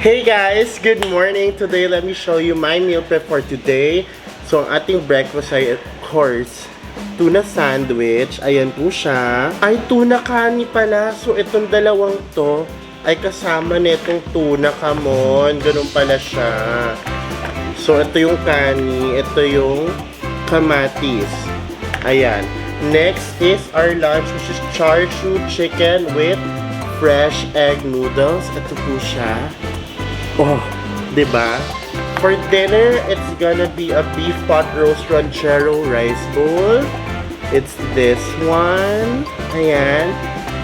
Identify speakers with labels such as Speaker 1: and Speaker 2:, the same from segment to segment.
Speaker 1: Hey guys! Good morning! Today, let me show you my meal prep for today. So, ang ating breakfast ay, of course, tuna sandwich. Ayan po siya. Ay, tuna kani pala. So, itong dalawang to ay kasama nitong tuna KAMON. Ganun pala siya. So, ito yung kani. Ito yung kamatis. Ayan. Next is our lunch, which is char siu chicken with fresh egg noodles. Ito po siya. Oh, diba? For dinner, it's gonna be a beef pot roast ranchero rice bowl. It's this one. Ayan.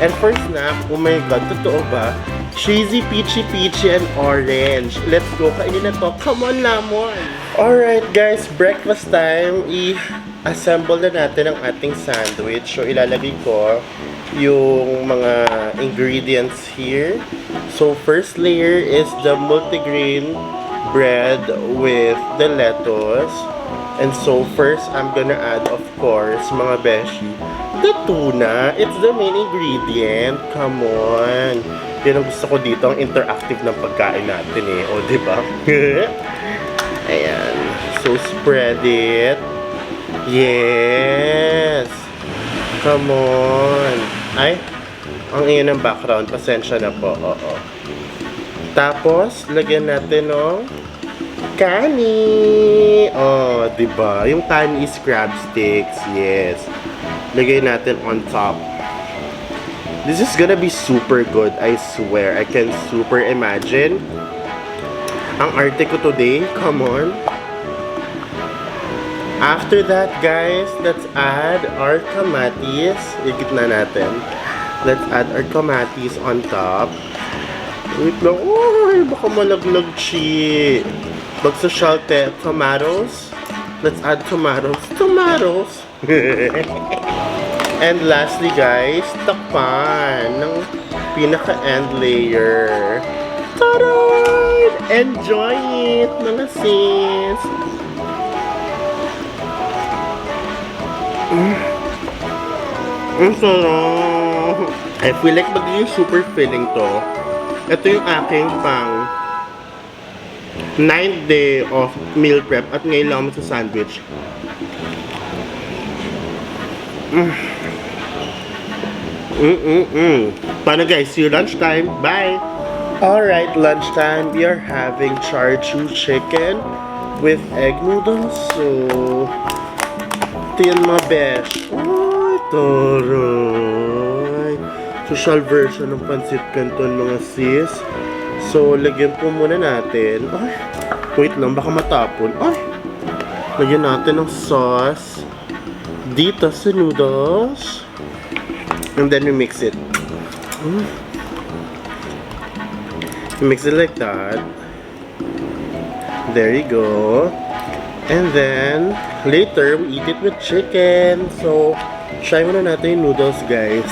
Speaker 1: And for snack, oh my god, totoo ba? Cheesy, peachy, and orange. Let's go, kainin na to. Come on, lamon! Alright guys, breakfast time. I-assemble na natin ang ating sandwich. So, ilalagay ko yung mga ingredients here. So, first layer is the multigrain bread with the lettuce. And so, first, I'm gonna add, of course, mga beshi, the tuna. It's the main ingredient. Come on. Yan ang gusto ko dito, ang interactive ng pagkain natin eh. O, diba? Ayan. So, spread it. Yes! Come on! Ay, ang iyon ng background. Pasensya na po. Oo. Tapos, lagyan natin ng kani. Oh, diba? Yung kani is crab sticks. Yes. Lagay natin on top. This is gonna be super good. I swear. I can super imagine. Ang arte ko today. Come on. After that, guys, let's add our kamatis. Igit na natin. Let's add our kamatis on top. Wait lang. Oh, baka malaglag, chi. Bagsosyal te. Tomatoes. Let's add tomatoes. Tomatoes. And lastly, guys, takpan ng pinaka-end layer. Taray! Enjoy it, mga sis! Ang sarap! I feel like magiging super filling to. Ito yung aking pang 9th day of meal prep at ngayon lang ako sa sandwich. Paano guys? See you lunchtime. Bye! Alright, lunchtime. We are having char siu chicken with egg noodles. So, ito yan mga besh. Ay, taray. Social version ng pancit canton mga sis. So, lagyan po muna natin. Ay, wait lang, baka matapon. Ay, lagyan natin ng sauce dito sa noodles. And then we mix it. You mix it like that. There you go. And then, later, we eat it with chicken. So, try muna natin yung noodles, guys.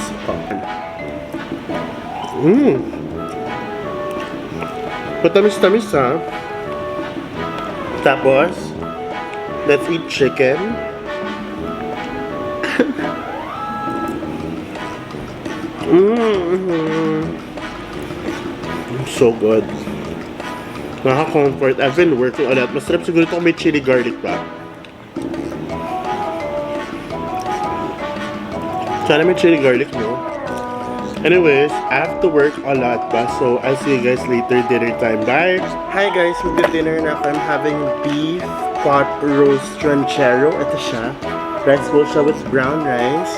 Speaker 1: Patamis-tamis, ha? Tapos, let's eat chicken. So good. Nakaka-comfort. I've been working on that. Masarap siguro ito kung may chili garlic pa. Sana may chili garlic, no? Anyways, I have to work a lot pa. So, I'll see you guys later. Dinner time. Bye! Hi guys! Mag-dinner na ako. I'm having beef pot roast ranchero. Ito siya. Rice bowl siya with brown rice.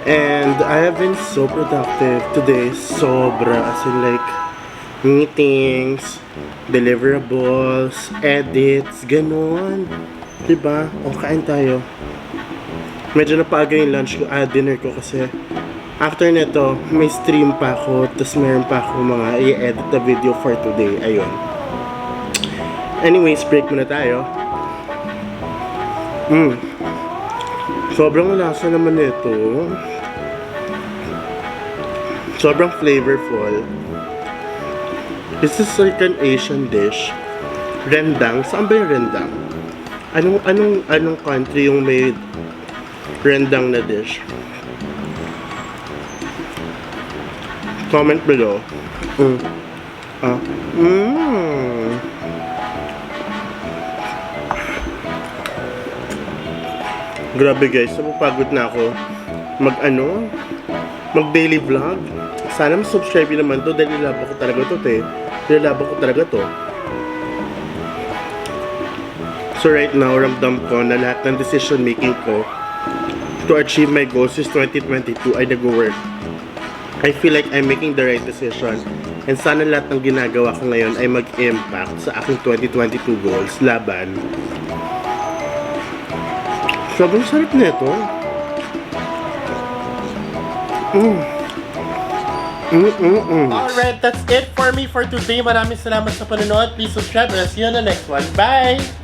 Speaker 1: And I have been so productive today. Sobra. As in like, meetings, deliverables, edits, ganon. Diba? O, kain tayo. Medyo napaaga yung lunch ko, dinner ko kasi after nito, may stream pa ako, tapos meron pa ako mga i-edit na video for today. Ayun. Anyways, break muna tayo. Sobrang lasa naman nito. Sobrang flavorful. This is like an Asian dish. Rendang. Saan ba yung rendang? Anong country yung may rendang na dish? Comment below. Ah. Mm. Grabe guys, napapagod na ako mag daily vlog. Sana subscribe nyo naman to dahil nilaban ko talaga to, te. Nilaban ko talaga to. So right now, ramdam ko na lahat ng decision making ko to achieve my goals is 2022 ay nag-work. I feel like I'm making the right decision. And sana lahat ng ginagawa ko ngayon ay mag-impact sa aking 2022 goals. Laban. Sobrang sarap nito. Alright, that's it for me for today. Maraming salamat sa panonood. Please subscribe and I'll see you on the next one. Bye!